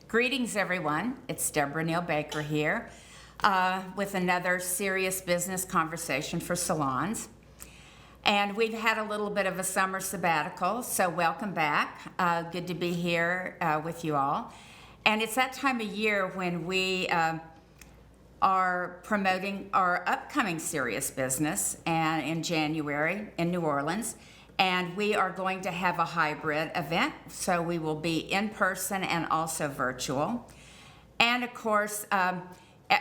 Greetings, everyone. It's Deborah Neal Baker here with another serious business conversation for Salons. And we've had a little bit of a summer sabbatical, so welcome back. Good to be here with you all. And it's that time of year when we are promoting our upcoming serious business and in January in New Orleans. And we are going to have a hybrid event, so we will be in person and also virtual. And of course,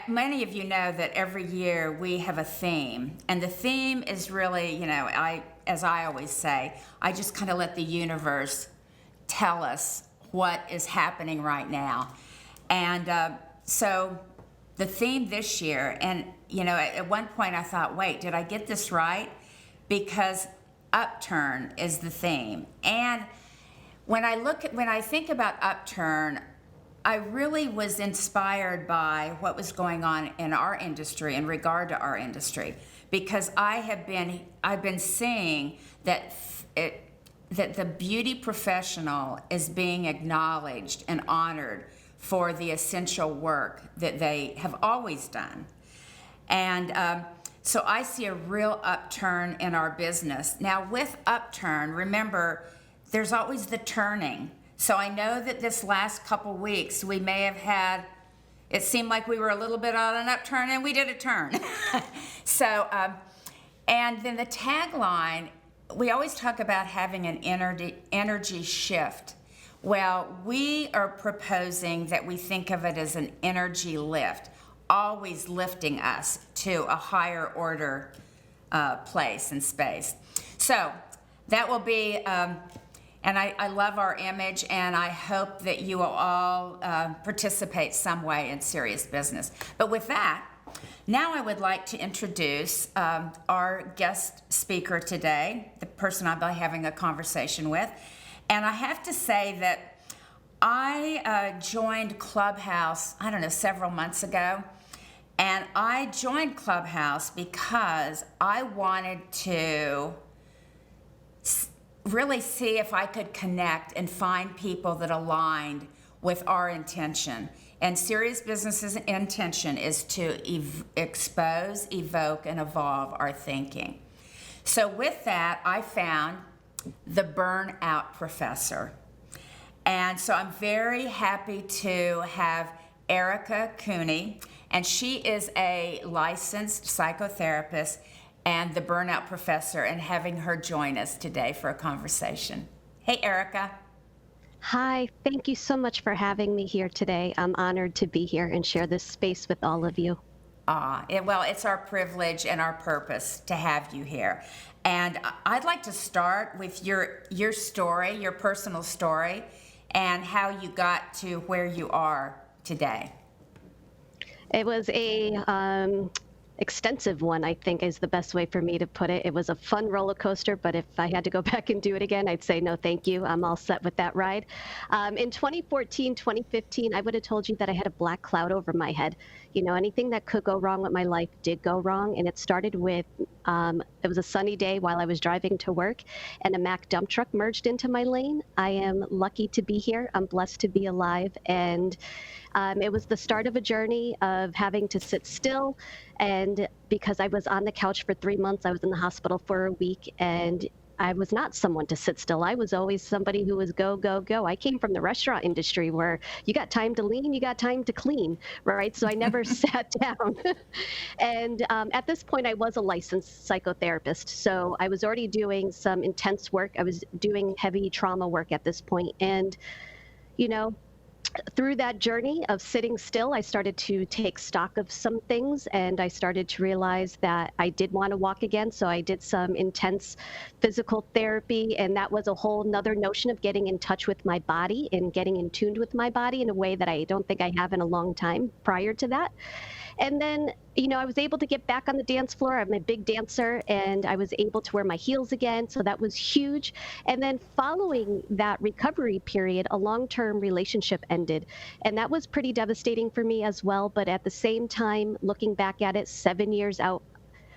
many of you know that every year we have a theme, and the theme is really, as I always say, I just kind of let the universe tell us what is happening right now. And so the theme this year, and at one point I thought, wait, did I get this right? Because upturn is the theme. And when I think about upturn, I really was inspired by what was going on in our industry in regard to our industry, because I've been seeing that the beauty professional is being acknowledged and honored for the essential work that they have always done. And so I see a real upturn in our business. Now with upturn, remember, there's always the turning. So I know that this last couple weeks we may have had, it seemed like we were a little bit on an upturn and we did a turn. So, and then the tagline, we always talk about having an energy shift. Well, we are proposing that we think of it as an energy lift, always lifting us to a higher order place and space. So that will be, and I love our image, and I hope that you will all participate some way in serious business. But with that, now I would like to introduce our guest speaker today, the person I'll be having a conversation with. And I have to say that I joined Clubhouse, several months ago. And I joined Clubhouse because I wanted to really see if I could connect and find people that aligned with our intention. And serious business's intention is to expose, evoke, and evolve our thinking. So with that, I found the Burnout Professor. And so I'm very happy to have Erica Cuni, and she is a licensed psychotherapist and the Burnout Professor, and having her join us today for a conversation. Hey, Erica. Hi, thank you so much for having me here today. I'm honored to be here and share this space with all of you. It's our privilege and our purpose to have you here. And I'd like to start with your story, your personal story, and how you got to where you are today. It was a extensive one, I think is the best way for me to put it. It was a fun roller coaster, but if I had to go back and do it again, I'd say no, thank you. I'm all set with that ride. In 2014, 2015, I would have told you that I had a black cloud over my head. Anything that could go wrong with my life did go wrong. And it started with, it was a sunny day while I was driving to work, and a Mack dump truck merged into my lane. I am lucky to be here. I'm blessed to be alive. And it was the start of a journey of having to sit still. And because I was on the couch for 3 months, I was in the hospital for a week, and I was not someone to sit still. I was always somebody who was go, go, go. I came from the restaurant industry where you got time to lean, you got time to clean, right? So I never sat down. And at this point, I was a licensed psychotherapist. So I was already doing some intense work. I was doing heavy trauma work at this point. And, through that journey of sitting still, I started to take stock of some things, and I started to realize that I did want to walk again. So I did some intense physical therapy, and that was a whole nother notion of getting in touch with my body and getting in tune with my body in a way that I don't think I have in a long time prior to that. And then, I was able to get back on the dance floor. I'm a big dancer, and I was able to wear my heels again. So that was huge. And then following that recovery period, a long-term relationship ended. And that was pretty devastating for me as well. But at the same time, looking back at it 7 years out,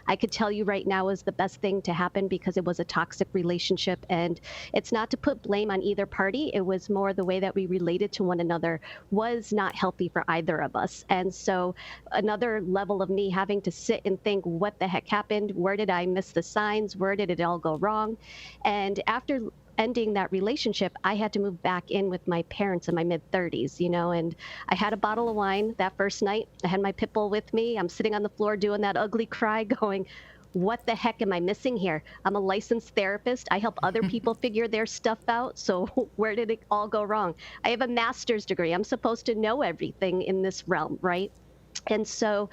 I could tell you right now is the best thing to happen because it was a toxic relationship. And it's not to put blame on either party. It was more the way that we related to one another was not healthy for either of us. And so another level of me having to sit and think, what the heck happened? Where did I miss the signs? Where did it all go wrong? And after ending that relationship, I had to move back in with my parents in my mid 30s, and I had a bottle of wine that first night. I had my pit bull with me. I'm sitting on the floor doing that ugly cry going, what the heck am I missing here? I'm a licensed therapist. I help other people figure their stuff out. So where did it all go wrong? I have a master's degree. I'm supposed to know everything in this realm, right? And so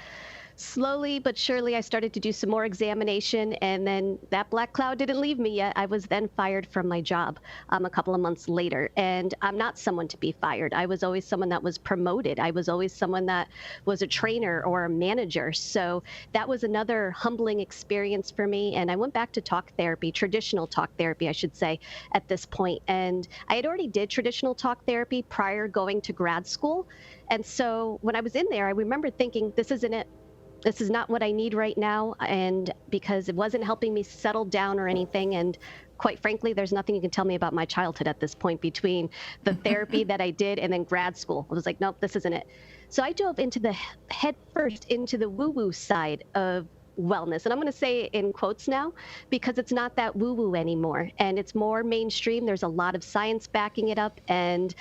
slowly but surely, I started to do some more examination, and then that black cloud didn't leave me yet. I was then fired from my job a couple of months later, and I'm not someone to be fired. I was always someone that was promoted. I was always someone that was a trainer or a manager. So that was another humbling experience for me, and I went back to talk therapy, traditional talk therapy, I should say, at this point. And I had already did traditional talk therapy prior going to grad school. And so when I was in there, I remember thinking, this isn't it. This is not what I need right now. And because it wasn't helping me settle down or anything. And quite frankly, there's nothing you can tell me about my childhood at this point between the therapy that I did and then grad school. I was like, nope, this isn't it. So I dove into the head first into the woo-woo side of wellness. And I'm going to say it in quotes now because it's not that woo-woo anymore. And it's more mainstream. There's a lot of science backing it up. And,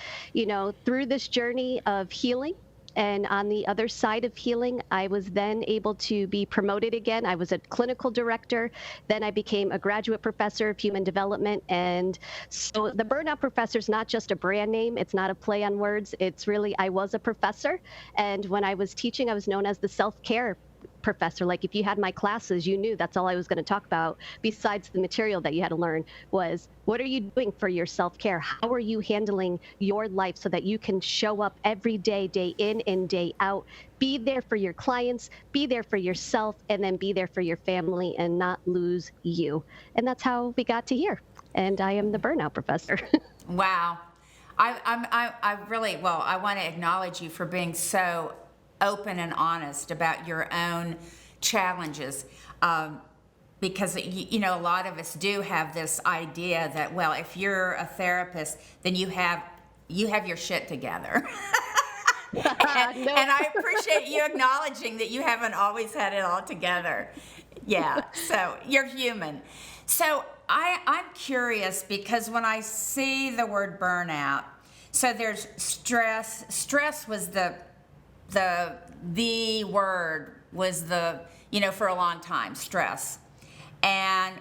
through this journey of healing, and on the other side of healing, I was then able to be promoted again. I was a clinical director. Then I became a graduate professor of human development. And so the Burnout Professor is not just a brand name. It's not a play on words. It's really, I was a professor. And when I was teaching, I was known as the self-care professor. Like if you had my classes, you knew that's all I was going to talk about besides the material that you had to learn was, what are you doing for your self-care? How are you handling your life so that you can show up every day, day in and day out, be there for your clients, be there for yourself, and then be there for your family and not lose you. And that's how we got to here. And I am the Burnout Professor. Wow. I really, I want to acknowledge you for being so open and honest about your own challenges, because a lot of us do have this idea that, if you're a therapist, then you have your shit together. and I appreciate you acknowledging that you haven't always had it all together. Yeah, so you're human. So I'm curious because when I see the word burnout, so there's stress. Stress was the word was for a long time, stress. And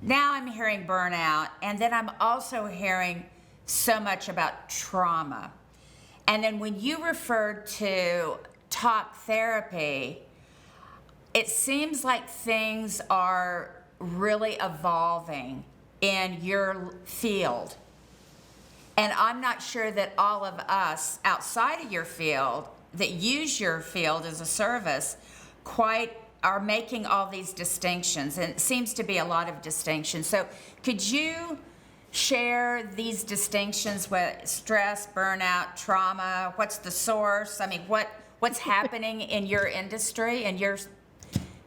now I'm hearing burnout, and then I'm also hearing so much about trauma. And then when you referred to talk therapy, it seems like things are really evolving in your field. And I'm not sure that all of us outside of your field that use your field as a service quite are making all these distinctions, and it seems to be a lot of distinctions. So could you share these distinctions with stress, burnout, trauma? What's the source? I mean, what's happening in your industry and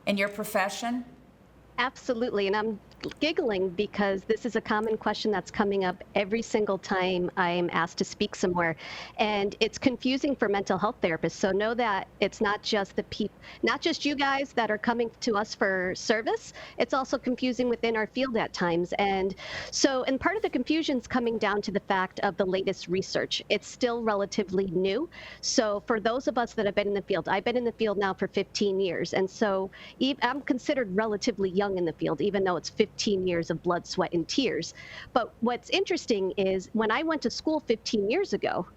in your profession? Absolutely. And I'm giggling because this is a common question that's coming up every single time I'm asked to speak somewhere. And it's confusing for mental health therapists. So know that it's not just not just you guys that are coming to us for service. It's also confusing within our field at times. And part of the confusion is coming down to the fact of the latest research. It's still relatively new. So for those of us that have been in the field, I've been in the field now for 15 years. And so I'm considered relatively young in the field, even though it's 15 years of blood, sweat, and tears. But what's interesting is when I went to school 15 years ago,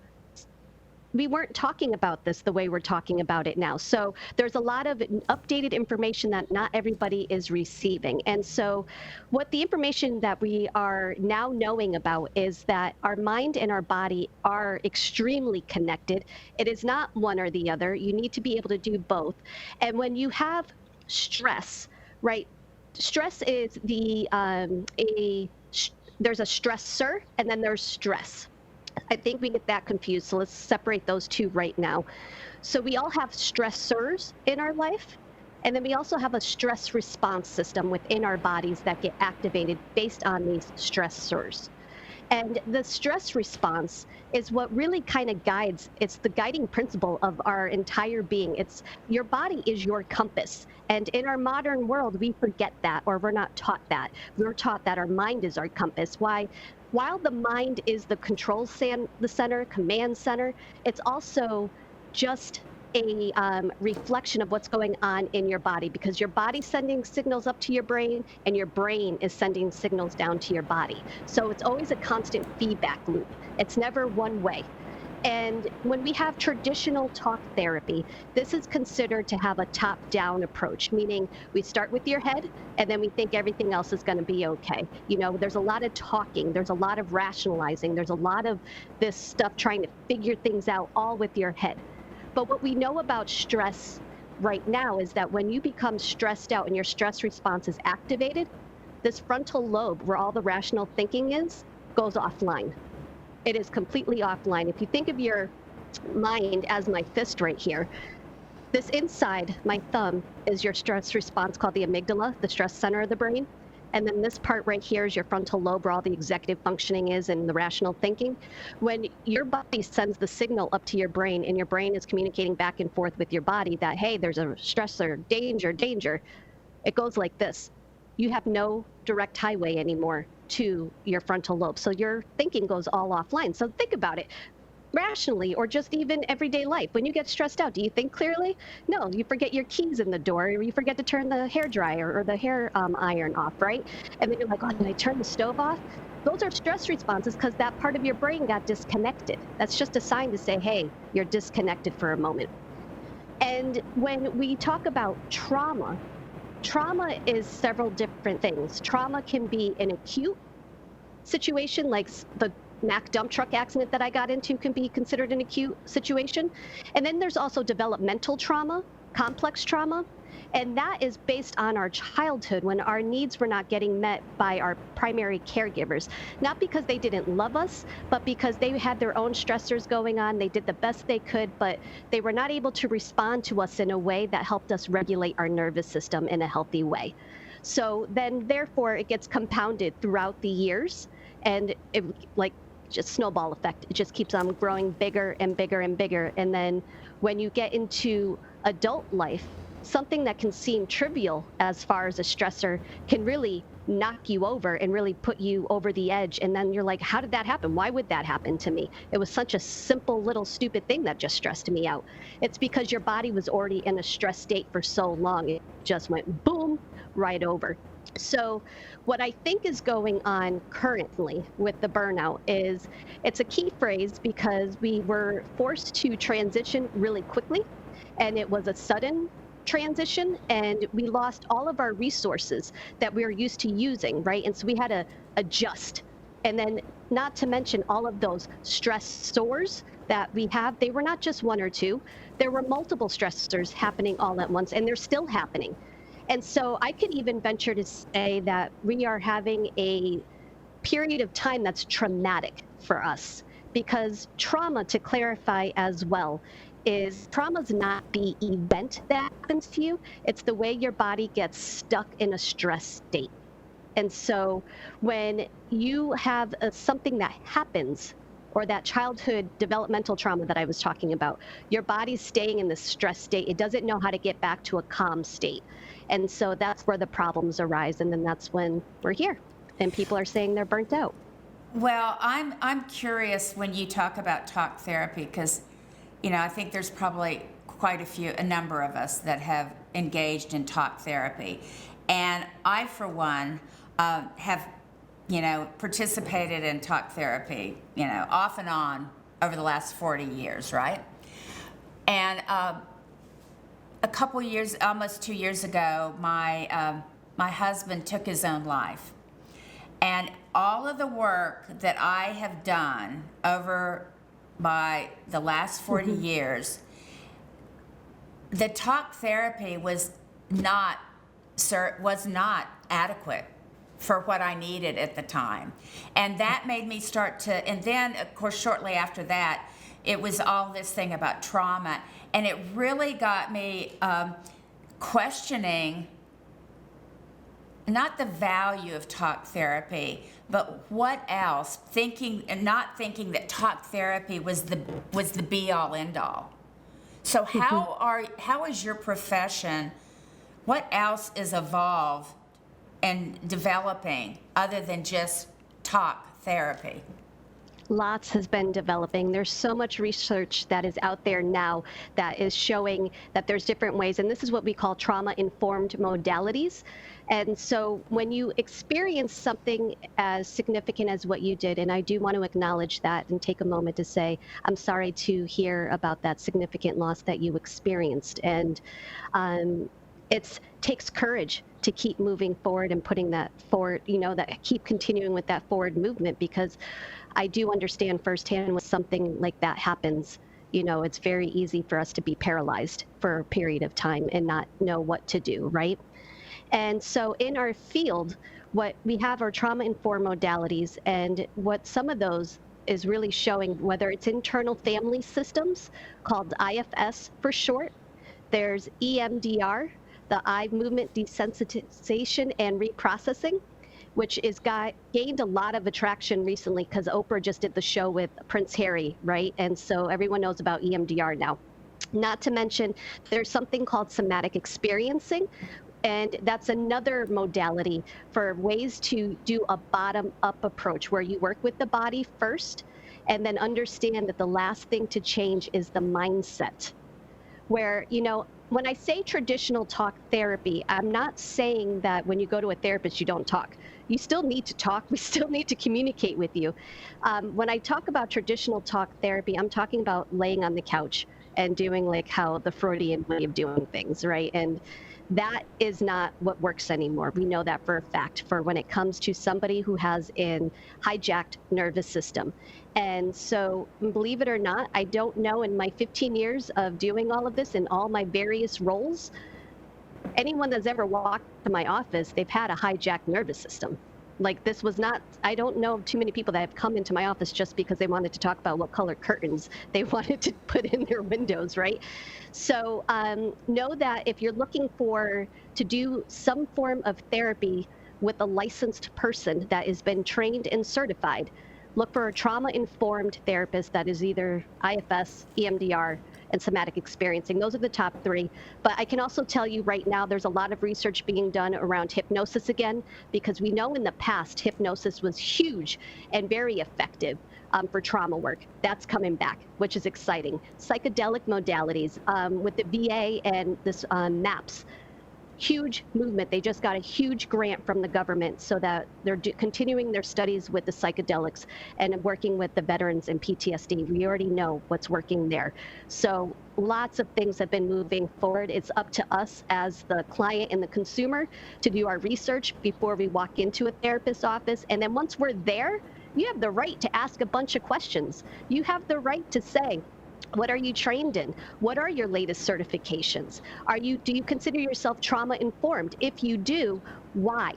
we weren't talking about this the way we're talking about it now. So there's a lot of updated information that not everybody is receiving. And so what the information that we are now knowing about is that our mind and our body are extremely connected. It is not one or the other. You need to be able to do both. And when you have stress, right? Stress is there's a stressor and then there's stress. I think we get that confused. So let's separate those two right now. So we all have stressors in our life And then we also have a stress response system within our bodies that get activated based on these stressors. And the stress response is what really kind of guides, it's the guiding principle of our entire being. It's your body is your compass. And in our modern world, we forget that, or we're not taught that. We're taught that our mind is our compass. Why? While the mind is the the center, command center, it's also just a reflection of what's going on in your body, because your body's sending signals up to your brain and your brain is sending signals down to your body. So it's always a constant feedback loop. It's never one way. And when we have traditional talk therapy, this is considered to have a top-down approach, meaning we start with your head and then we think everything else is going to be okay. You know, there's a lot of talking, there's a lot of rationalizing, there's a lot of this stuff trying to figure things out all with your head. But what we know about stress right now is that when you become stressed out and your stress response is activated, this frontal lobe, where all the rational thinking is, goes offline. It is completely offline. If you think of your mind as my fist right here, this inside my thumb is your stress response called the amygdala, the stress center of the brain. And then this part right here is your frontal lobe, where all the executive functioning is and the rational thinking. When your body sends the signal up to your brain and your brain is communicating back and forth with your body that, hey, there's a stressor, danger, danger, it goes like this. You have no direct highway anymore to your frontal lobe. So your thinking goes all offline. So think about it. Rationally, or just even everyday life. When you get stressed out, do you think clearly? No, you forget your keys in the door, or you forget to turn the hair dryer or the hair iron off, right? And then you're like, oh, did I turn the stove off? Those are stress responses because that part of your brain got disconnected. That's just a sign to say, hey, you're disconnected for a moment. And when we talk about trauma, trauma is several different things. Trauma can be an acute situation, like the Mack dump truck accident that I got into can be considered an acute situation. And then there's also developmental trauma, complex trauma, and that is based on our childhood when our needs were not getting met by our primary caregivers. Not because they didn't love us, but because they had their own stressors going on. They did the best they could, but they were not able to respond to us in a way that helped us regulate our nervous system in a healthy way. So then, therefore, it gets compounded throughout the years, and it, like, just snowball effect. It just keeps on growing bigger and bigger and bigger. And then when you get into adult life, something that can seem trivial as far as a stressor can really knock you over and really put you over the edge. And then you're like, how did that happen? Why would that happen to me? It was such a simple little stupid thing that just stressed me out. It's because your body was already in a stress state for so long. It just went boom, right over. So what I think is going on currently with the burnout is it's a key phrase because we were forced to transition really quickly, and it was a sudden transition, and we lost all of our resources that we were used to using, right? And so we had to adjust. And then not to mention all of those stressors that we have, they were not just one or two. There were multiple stressors happening all at once, and they're still happening. And so I could even venture to say that we are having a period of time that's traumatic for us, because trauma, to clarify as well, is trauma's not the event that happens to you. It's the way your body gets stuck in a stress state. And so when you have something that happens, or that childhood developmental trauma that I was talking about, your body's staying in this stress state. It doesn't know how to get back to a calm state. And so that's where the problems arise. And then that's when we're here and people are saying they're burnt out. Well, I'm curious when you talk about talk therapy, because, you know, I think there's probably a number of us that have engaged in talk therapy. And I, for one, have, you know, participated in talk therapy, you know, off and on over the last 40 years, right? And a couple years, almost 2 years ago, my husband took his own life. And all of the work that I have done over by the last 40 years, the talk therapy was not adequate for what I needed at the time. And that made me start to, and then of course shortly after that, it was all this thing about trauma, and it really got me questioning not the value of talk therapy, but what else, not thinking that talk therapy was the be all end all. So how is your profession, what else is evolved and developing other than just talk therapy? Lots has been developing. There's so much research that is out there now that is showing that there's different ways, and this is what we call trauma-informed modalities. And so when you experience something as significant as what you did, and I do want to acknowledge that and take a moment to say, I'm sorry to hear about that significant loss that you experienced. And it takes courage to keep moving forward and putting that forward, that keep continuing with that forward movement, because I do understand firsthand when something like that happens, it's very easy for us to be paralyzed for a period of time and not know what to do, right? And so in our field, what we have are trauma-informed modalities, and what some of those is really showing, whether it's internal family systems, called IFS for short, there's EMDR, the eye movement desensitization and reprocessing, which is gained a lot of attraction recently because Oprah just did the show with Prince Harry, right? And so everyone knows about EMDR now. Not to mention, there's something called somatic experiencing, and that's another modality for ways to do a bottom-up approach where you work with the body first and then understand that the last thing to change is the mindset. Where, when I say traditional talk therapy, I'm not saying that when you go to a therapist, you don't talk. You still need to talk. We still need to communicate with you. When I talk about traditional talk therapy, I'm talking about laying on the couch and doing like how the Freudian way of doing things, right? And that is not what works anymore. We know that for a fact, for when it comes to somebody who has an hijacked nervous system. And so, believe it or not, I don't know, in my 15 years of doing all of this in all my various roles, anyone that's ever walked to my office, they've had a hijacked nervous system. Like, this was not, I don't know too many people that have come into my office just because they wanted to talk about what color curtains they wanted to put in their windows, right? So know that if you're looking to do some form of therapy with a licensed person that has been trained and certified, look for a trauma-informed therapist that is either IFS, EMDR, and somatic experiencing. Those are the top three. But I can also tell you right now, there's a lot of research being done around hypnosis again, because we know in the past, hypnosis was huge and very effective for trauma work. That's coming back, which is exciting. Psychedelic modalities with the VA and this MAPS. Huge movement. They just got a huge grant from the government so that they're continuing their studies with the psychedelics and working with the veterans and PTSD. We already know what's working there. So lots of things have been moving forward. It's up to us as the client and the consumer to do our research before we walk into a therapist's office. And then once we're there, you have the right to ask a bunch of questions. You have the right to say, what are you trained in? What are your latest certifications? Do you consider yourself trauma informed? If you do, why?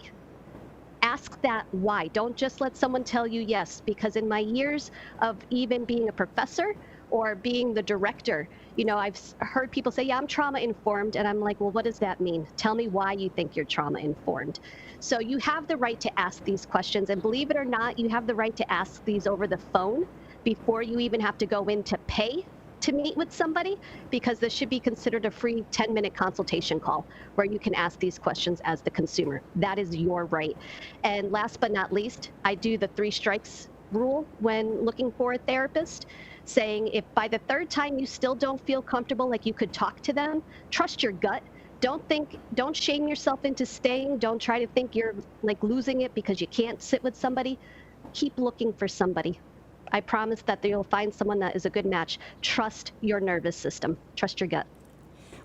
Ask that why. Don't just let someone tell you yes, because in my years of even being a professor or being the director, I've heard people say, yeah, I'm trauma informed. And I'm like, well, what does that mean? Tell me why you think you're trauma informed. So you have the right to ask these questions. And believe it or not, you have the right to ask these over the phone before you even have to go in to pay to meet with somebody, because this should be considered a free 10-minute consultation call where you can ask these questions as the consumer. That is your right. And last but not least, I do the 3 strikes rule when looking for a therapist, saying if by the 3rd time you still don't feel comfortable, like you could talk to them, trust your gut. Don't shame yourself into staying. Don't try to think you're like losing it because you can't sit with somebody. Keep looking for somebody. I promise that you'll find someone that is a good match. Trust your nervous system. Trust your gut.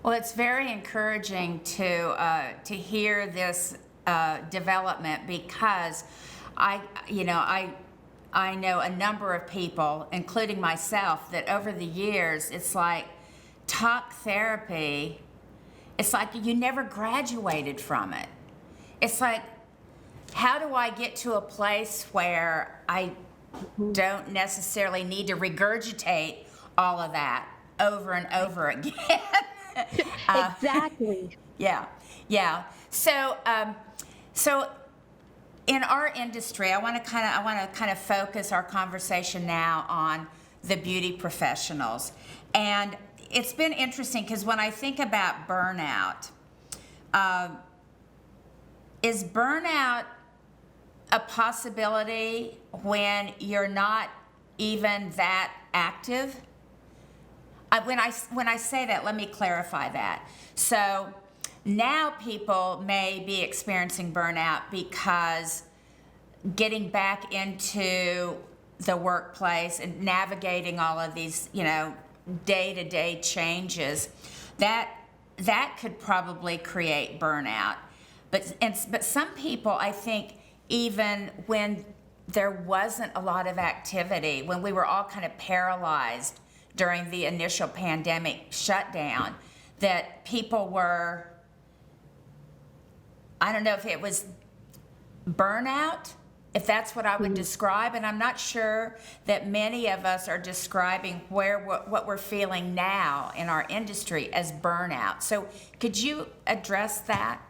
Well, it's very encouraging to hear this development, because I know a number of people, including myself, that over the years, it's like talk therapy, it's like you never graduated from it. It's like, how do I get to a place where I don't necessarily need to regurgitate all of that over and over again? Exactly. Yeah, yeah. So in our industry, I want to kind of focus our conversation now on the beauty professionals, and it's been interesting because when I think about burnout, is burnout a possibility when you're not even that active? When I say that, let me clarify that. So now people may be experiencing burnout because getting back into the workplace and navigating all of these, day-to-day changes, that could probably create burnout. But some people, I think, even when there wasn't a lot of activity, when we were all kind of paralyzed during the initial pandemic shutdown, that people were, I don't know if it was burnout, if that's what I would describe, and I'm not sure that many of us are describing what we're feeling now in our industry as burnout. So could you address that?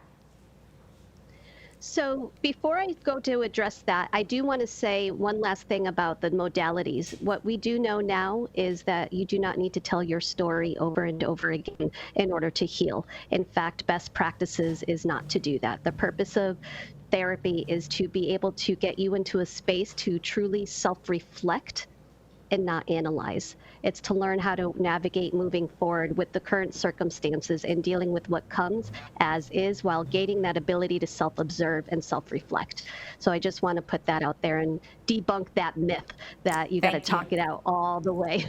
So before I go to address that, I do want to say one last thing about the modalities. What we do know now is that you do not need to tell your story over and over again in order to heal. In fact, best practices is not to do that. The purpose of therapy is to be able to get you into a space to truly self-reflect and not analyze. It's to learn how to navigate moving forward with the current circumstances and dealing with what comes as is while gaining that ability to self-observe and self-reflect. So I just want to put that out there and debunk that myth that you got to talk it out all the way.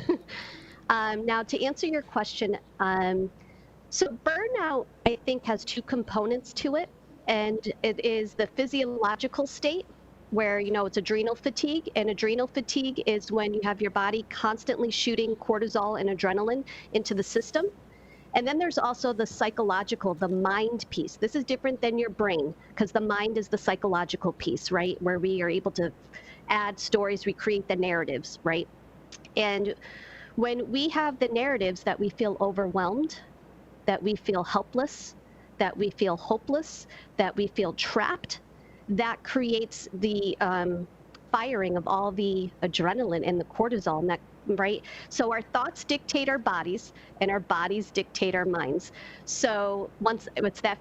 Now, to answer your question, so burnout, I think, has two components to it. And it is the physiological state, where it's adrenal fatigue, and adrenal fatigue is when you have your body constantly shooting cortisol and adrenaline into the system. And then there's also the psychological, the mind piece. This is different than your brain, because the mind is the psychological piece, right? Where we are able to add stories, recreate the narratives, right? And when we have the narratives that we feel overwhelmed, that we feel helpless, that we feel hopeless, that we feel trapped, that creates the firing of all the adrenaline and the cortisol, and that, right? So our thoughts dictate our bodies, and our bodies dictate our minds. So once it's that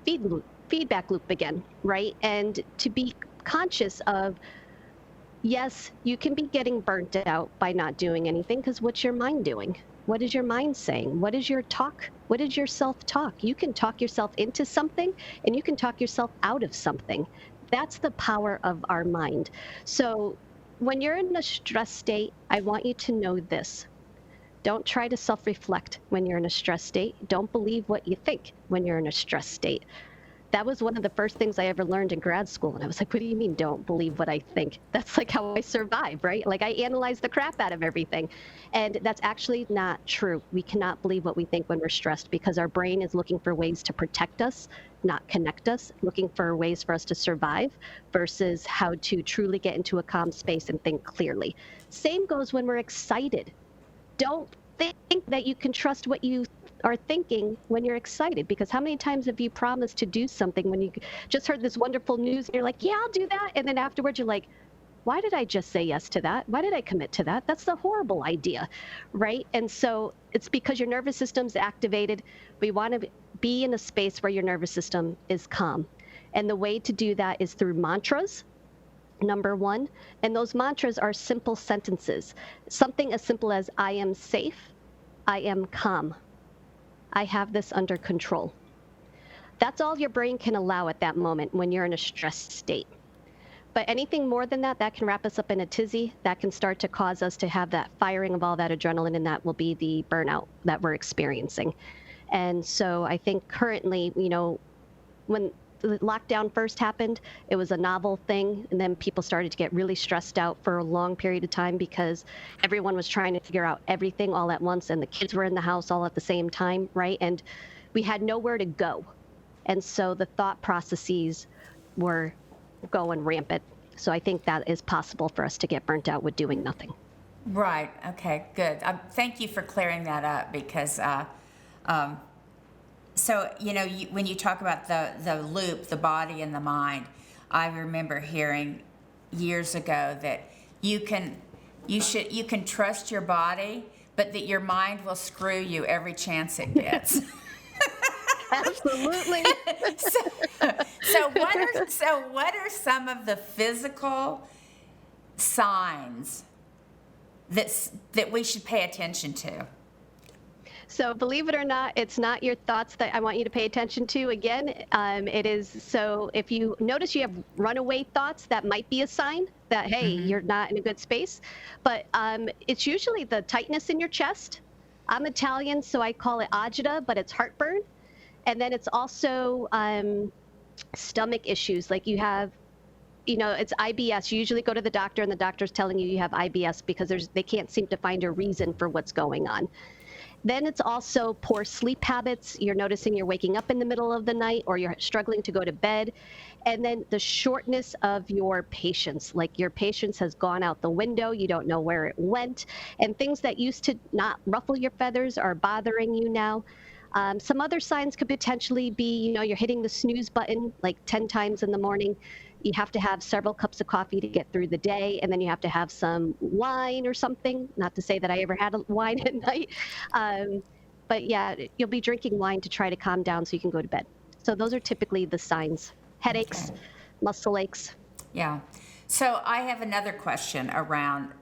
feedback loop again, right? And to be conscious of, yes, you can be getting burnt out by not doing anything, because what's your mind doing? What is your mind saying? What is your talk? What is your self-talk? You can talk yourself into something, and you can talk yourself out of something. That's the power of our mind. So when you're in a stress state, I want you to know this. Don't try to self-reflect when you're in a stress state. Don't believe what you think when you're in a stress state. That was one of the first things I ever learned in grad school. And I was like, what do you mean, don't believe what I think? That's like how I survive, right? Like I analyze the crap out of everything. And that's actually not true. We cannot believe what we think when we're stressed, because our brain is looking for ways to protect us, not connect us, looking for ways for us to survive versus how to truly get into a calm space and think clearly. Same goes when we're excited. Don't think that you can trust what you are thinking when you're excited, because how many times have you promised to do something when you just heard this wonderful news and you're like, yeah, I'll do that. And then afterwards you're like, why did I just say yes to that? Why did I commit to that? That's the horrible idea, right? And so it's because your nervous system's activated. We want to be in a space where your nervous system is calm. And the way to do that is through mantras, number one. And those mantras are simple sentences. Something as simple as, I am safe, I am calm, I have this under control. That's all your brain can allow at that moment when you're in a stressed state. But anything more than that, that can wrap us up in a tizzy. That can start to cause us to have that firing of all that adrenaline, and that will be the burnout that we're experiencing. And so I think currently, when the lockdown first happened, it was a novel thing. And then people started to get really stressed out for a long period of time because everyone was trying to figure out everything all at once. And the kids were in the house all at the same time, right? And we had nowhere to go. And so the thought processes were going rampant. So I think that is possible for us to get burnt out with doing nothing. Right. Okay, good. Thank you for clearing that up, because So, when you talk about the loop, the body and the mind, I remember hearing years ago that you can trust your body, but that your mind will screw you every chance it gets. Absolutely. So what are some of the physical signs that we should pay attention to? So believe it or not, it's not your thoughts that I want you to pay attention to. Again, it is, so if you notice you have runaway thoughts, that might be a sign that, hey, you're not in a good space. But it's usually the tightness in your chest. I'm Italian, so I call it agita, but it's heartburn. And then it's also stomach issues, like you have, it's IBS. You usually go to the doctor and the doctor's telling you have IBS because they can't seem to find a reason for what's going on. Then it's also poor sleep habits. You're noticing you're waking up in the middle of the night or you're struggling to go to bed. And then the shortness of your patience, like your patience has gone out the window. You don't know where it went. And things that used to not ruffle your feathers are bothering you now. Some other signs could potentially be, you're hitting the snooze button like 10 times in the morning. You have to have several cups of coffee to get through the day, and then you have to have some wine or something. Not to say that I ever had a wine at night. But yeah, you'll be drinking wine to try to calm down so you can go to bed. So those are typically the signs. Headaches, muscle aches. Yeah. So I have another question around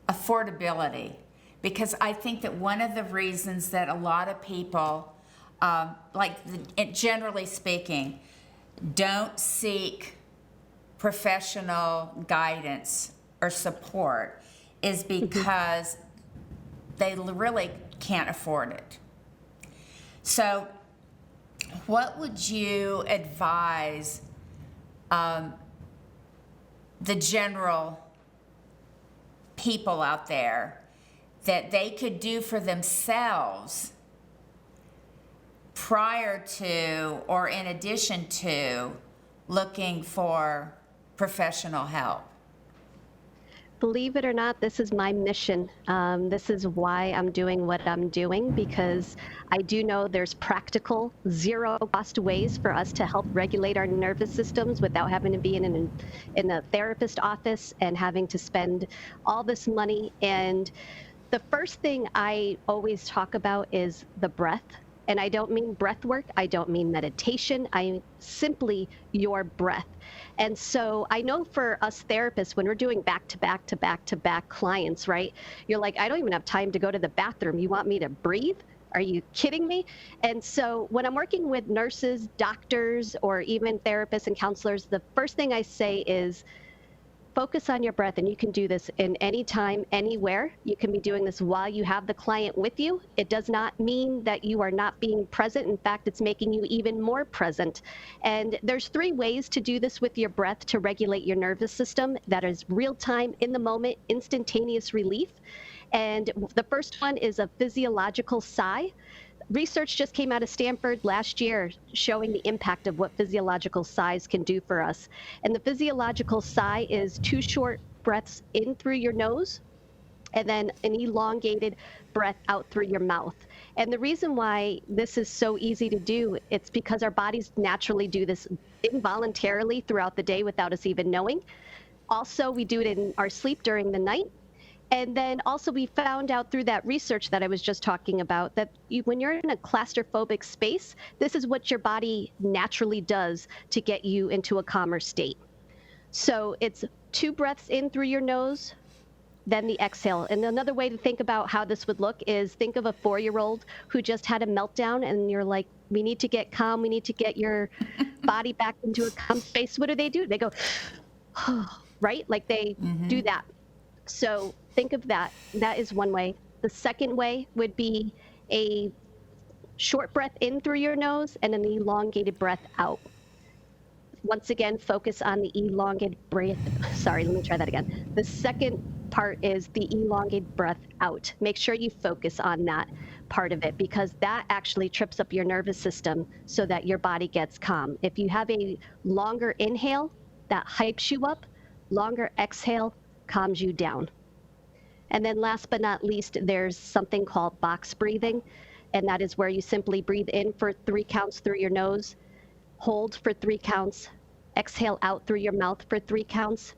affordability, because I think that one of the reasons that a lot of people, generally speaking, don't seek professional guidance or support is because they really can't afford it. So what would you advise the general people out there that they could do for themselves prior to or in addition to looking for professional help? Believe it or not, this is my mission. This is why I'm doing what I'm doing, because I do know there's practical, zero-cost ways for us to help regulate our nervous systems without having to be in a therapist office and having to spend all this money. And the first thing I always talk about is the breath. And I don't mean breath work. I don't mean meditation. I simply your breath. And so I know for us therapists, when we're doing back to back to back to back clients, right? You're like, I don't even have time to go to the bathroom. You want me to breathe? Are you kidding me? And so when I'm working with nurses, doctors, or even therapists and counselors, the first thing I say is, focus on your breath, and you can do this in any time, anywhere. You can be doing this while you have the client with you. It does not mean that you are not being present. In fact, it's making you even more present. And there's 3 ways to do this with your breath to regulate your nervous system. That is real time, in the moment, instantaneous relief. And the first one is a physiological sigh. Research just came out of Stanford last year showing the impact of what physiological sighs can do for us. And the physiological sigh is 2 short breaths in through your nose and then an elongated breath out through your mouth. And the reason why this is so easy to do, it's because our bodies naturally do this involuntarily throughout the day without us even knowing. Also, we do it in our sleep during the night. And then also we found out through that research that I was just talking about that when you're in a claustrophobic space, this is what your body naturally does to get you into a calmer state. So it's 2 breaths in through your nose, then the exhale. And another way to think about how this would look is think of a 4-year-old who just had a meltdown and you're like, we need to get calm. We need to get your body back into a calm space. What do? They go, right? Like they do that. So think of that. That is one way. The second way would be a short breath in through your nose and an elongated breath out. Once again, focus on the elongated breath. Sorry, let me try that again. The second part is the elongated breath out. Make sure you focus on that part of it because that actually trips up your nervous system so that your body gets calm. If you have a longer inhale, that hypes you up. Longer exhale calms you down. And then last but not least, there's something called box breathing. And that is where you simply breathe in for 3 counts through your nose, hold for 3 counts, exhale out through your mouth for 3 counts,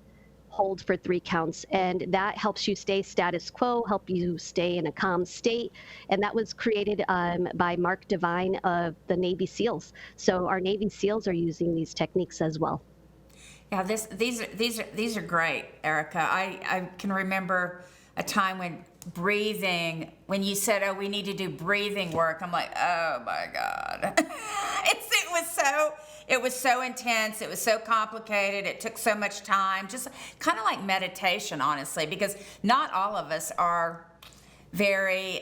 hold for 3 counts. And that helps you stay status quo, help you stay in a calm state. And that was created by Mark Devine of the Navy SEALs. So our Navy SEALs are using these techniques as well. Yeah, these are great, Erica. I can remember a time when breathing, when you said, "Oh, we need to do breathing work," I'm like, "Oh my God!" It was so intense. It was so complicated. It took so much time. Just kind of like meditation, honestly, because not all of us are very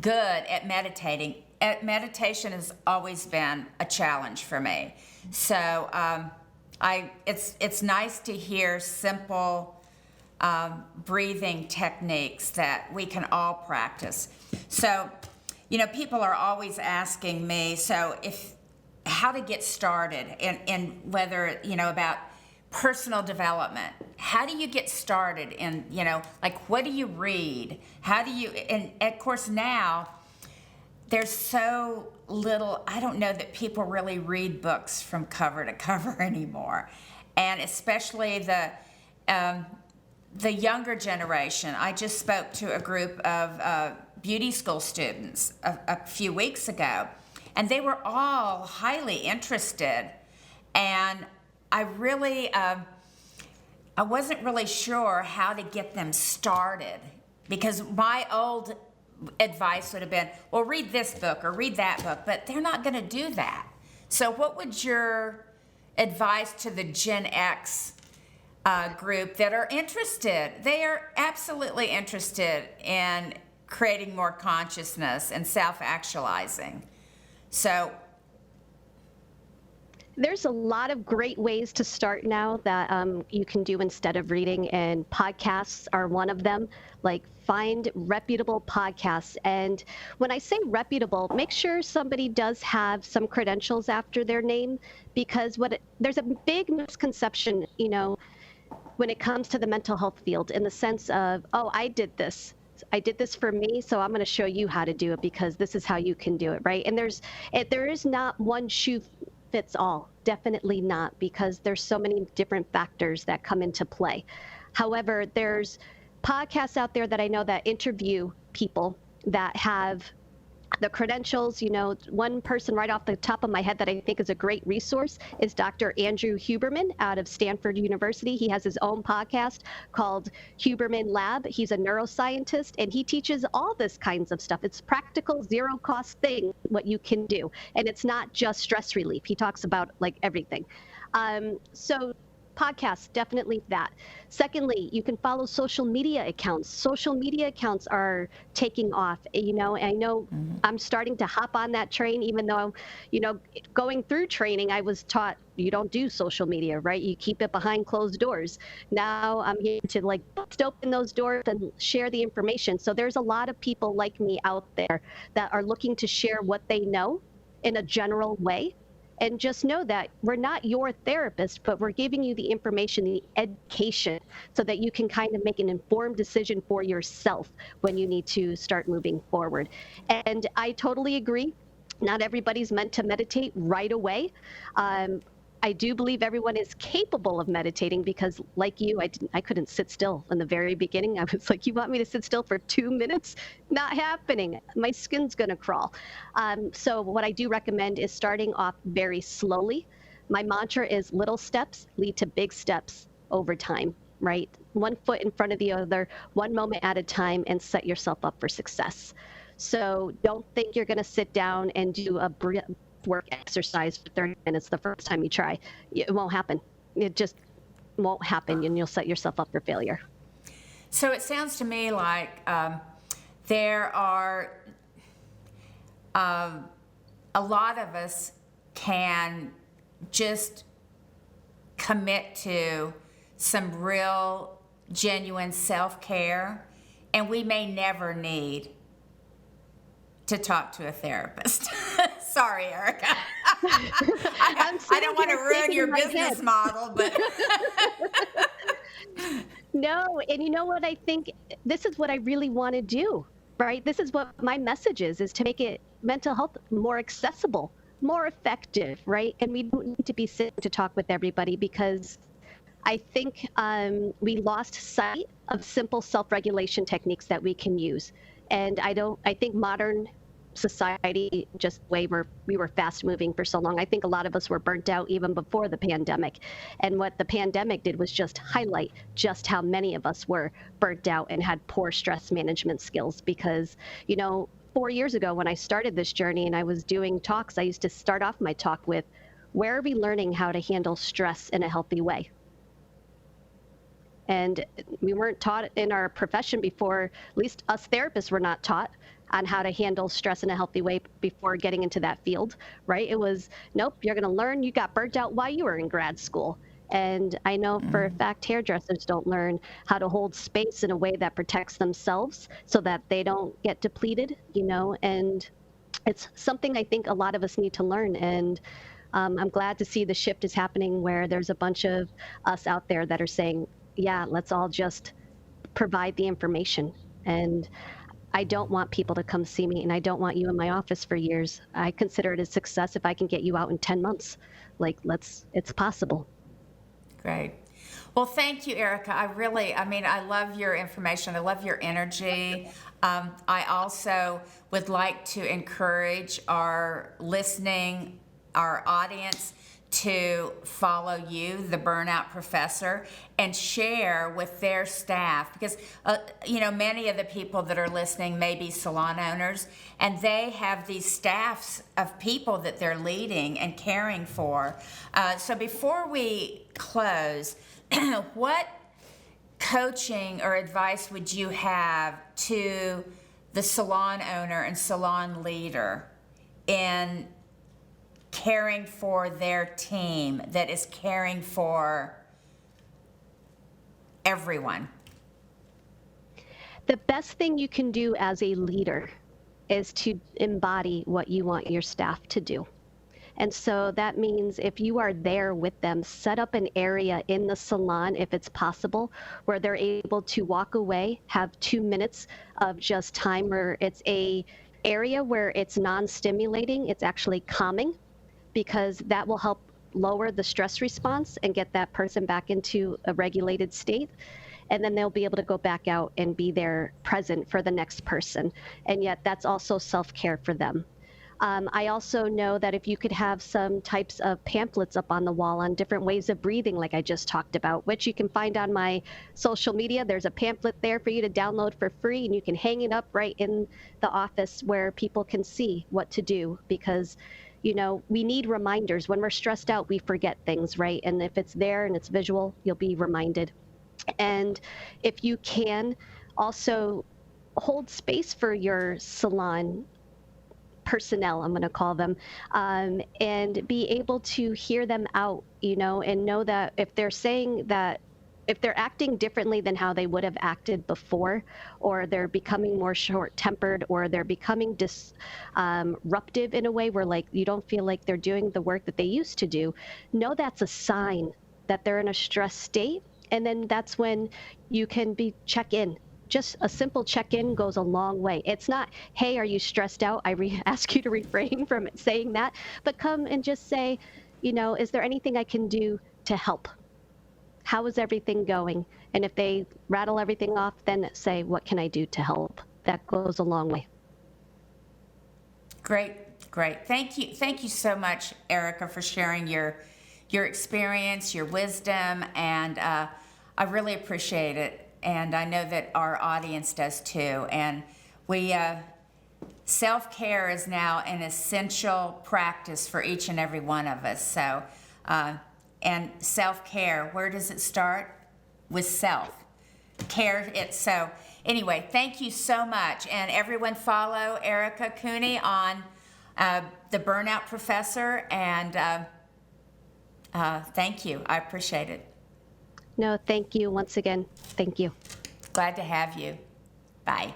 good at meditating. Meditation has always been a challenge for me. So it's nice to hear simple breathing techniques that we can all practice. So, people are always asking me, how to get started and whether, about personal development. How do you get started in, what do you read? And of course now, there's so little, I don't know that people really read books from cover to cover anymore. And especially the younger generation. I just spoke to a group of beauty school students a few weeks ago, and they were all highly interested. And I wasn't really sure how to get them started, because my old advice would have been, well, read this book or read that book, but they're not going to do that. So what would your advice to the Gen X group that are interested? They are absolutely interested in creating more consciousness and self-actualizing. So there's a lot of great ways to start now that you can do instead of reading, and podcasts are one of them. Like, find reputable podcasts. And when I say reputable, make sure somebody does have some credentials after their name, because there's a big misconception, when it comes to the mental health field, in the sense of, oh, I did this for me, so I'm going to show you how to do it because this is how you can do it, right? And there is not one shoe fits all. Definitely not, because there's so many different factors that come into play. However, there's podcasts out there that I know that interview people that have the credentials. One person right off the top of my head that I think is a great resource is Dr. Andrew Huberman out of Stanford University. He has his own podcast called Huberman Lab. He's a neuroscientist, and he teaches all this kinds of stuff. It's practical, zero cost thing, what you can do. And it's not just stress relief. He talks about everything. So podcasts, definitely that. Secondly, you can follow social media accounts. Social media accounts are taking off. I know I'm starting to hop on that train, even though, going through training, I was taught you don't do social media, right? You keep it behind closed doors. Now I'm here to bust open those doors and share the information. So there's a lot of people like me out there that are looking to share what they know in a general way. And just know that we're not your therapist, but we're giving you the information, the education, so that you can kind of make an informed decision for yourself when you need to start moving forward. And I totally agree. Not everybody's meant to meditate right away. I do believe everyone is capable of meditating, because like you, I couldn't sit still in the very beginning. I was like, you want me to sit still for 2 minutes? Not happening. My skin's going to crawl. So what I do recommend is starting off very slowly. My mantra is little steps lead to big steps over time, right? One foot in front of the other, one moment at a time, and set yourself up for success. So don't think you're going to sit down and do a work exercise for 30 minutes the first time you try. It won't happen. It just won't happen, and you'll set yourself up for failure. So it sounds to me like there are a lot of us can just commit to some real, genuine self-care, and we may never need to talk to a therapist. Sorry, Erica. I don't want to ruin your business model, but no. And you know what? I think this is what I really want to do. right? This is what my message is to make it mental health more accessible, more effective, right? And we don't need to be sitting to talk with everybody because I think we lost sight of simple self-regulation techniques that we can use. And I think modern society, just the way we were fast moving for so long, I think a lot of us were burnt out even before the pandemic. And what the pandemic did was just highlight just how many of us were burnt out and had poor stress management skills. Because, 4 years ago when I started this journey and I was doing talks, I used to start off my talk with, where are we learning how to handle stress in a healthy way? And we weren't taught in our profession before, at least us therapists were not taught on how to handle stress in a healthy way before getting into that field, right? It was, nope, you're going to learn. You got burnt out while you were in grad school. And I know for a fact hairdressers don't learn how to hold space in a way that protects themselves so that they don't get depleted, and it's something I think a lot of us need to learn. And I'm glad to see the shift is happening where there's a bunch of us out there that are saying, yeah, let's all just provide the information. And I don't want people to come see me, and I don't want you in my office for years. I consider it a success if I can get you out in 10 months. It's possible. Great. Well, thank you, Erica. I love your information. I love your energy. I also would like to encourage our audience to follow you, the Burnout Professor, and share with their staff because, many of the people that are listening may be salon owners and they have these staffs of people that they're leading and caring for. So before we close, what coaching or advice would you have to the salon owner and salon leader in caring for their team that is caring for everyone? The best thing you can do as a leader is to embody what you want your staff to do. And so that means if you are there with them, set up an area in the salon, if it's possible, where they're able to walk away, have 2 minutes of just time where it's a area where it's non-stimulating, it's actually calming, because that will help lower the stress response and get that person back into a regulated state. And then they'll be able to go back out and be there present for the next person. And yet that's also self-care for them. I also know that if you could have some types of pamphlets up on the wall on different ways of breathing, like I just talked about, which you can find on my social media. There's a pamphlet there for you to download for free, and you can hang it up right in the office where people can see what to do, because we need reminders. When we're stressed out, we forget things, right? And if it's there and it's visual, you'll be reminded. And if you can also hold space for your salon personnel, I'm going to call them, and be able to hear them out, and know that if they're acting differently than how they would have acted before, or they're becoming more short-tempered, or they're becoming disruptive in a way where you don't feel like they're doing the work that they used to do, know that's a sign that they're in a stress state. And then that's when you can check in. Just a simple check-in goes a long way. It's not, hey, are you stressed out? I ask you to refrain from saying that, but come and just say, is there anything I can do to help? How is everything going? And if they rattle everything off, then say, what can I do to help? That goes a long way. Great. Thank you so much, Erica, for sharing your experience, your wisdom, and I really appreciate it. And I know that our audience does too. And self-care is now an essential practice for each and every one of us. So, and self-care, where does it start? With self-care. So anyway, thank you so much. And everyone follow Erica Cuni on the Burnout Professor. And thank you. I appreciate it. No, thank you once again. Thank you. Glad to have you. Bye.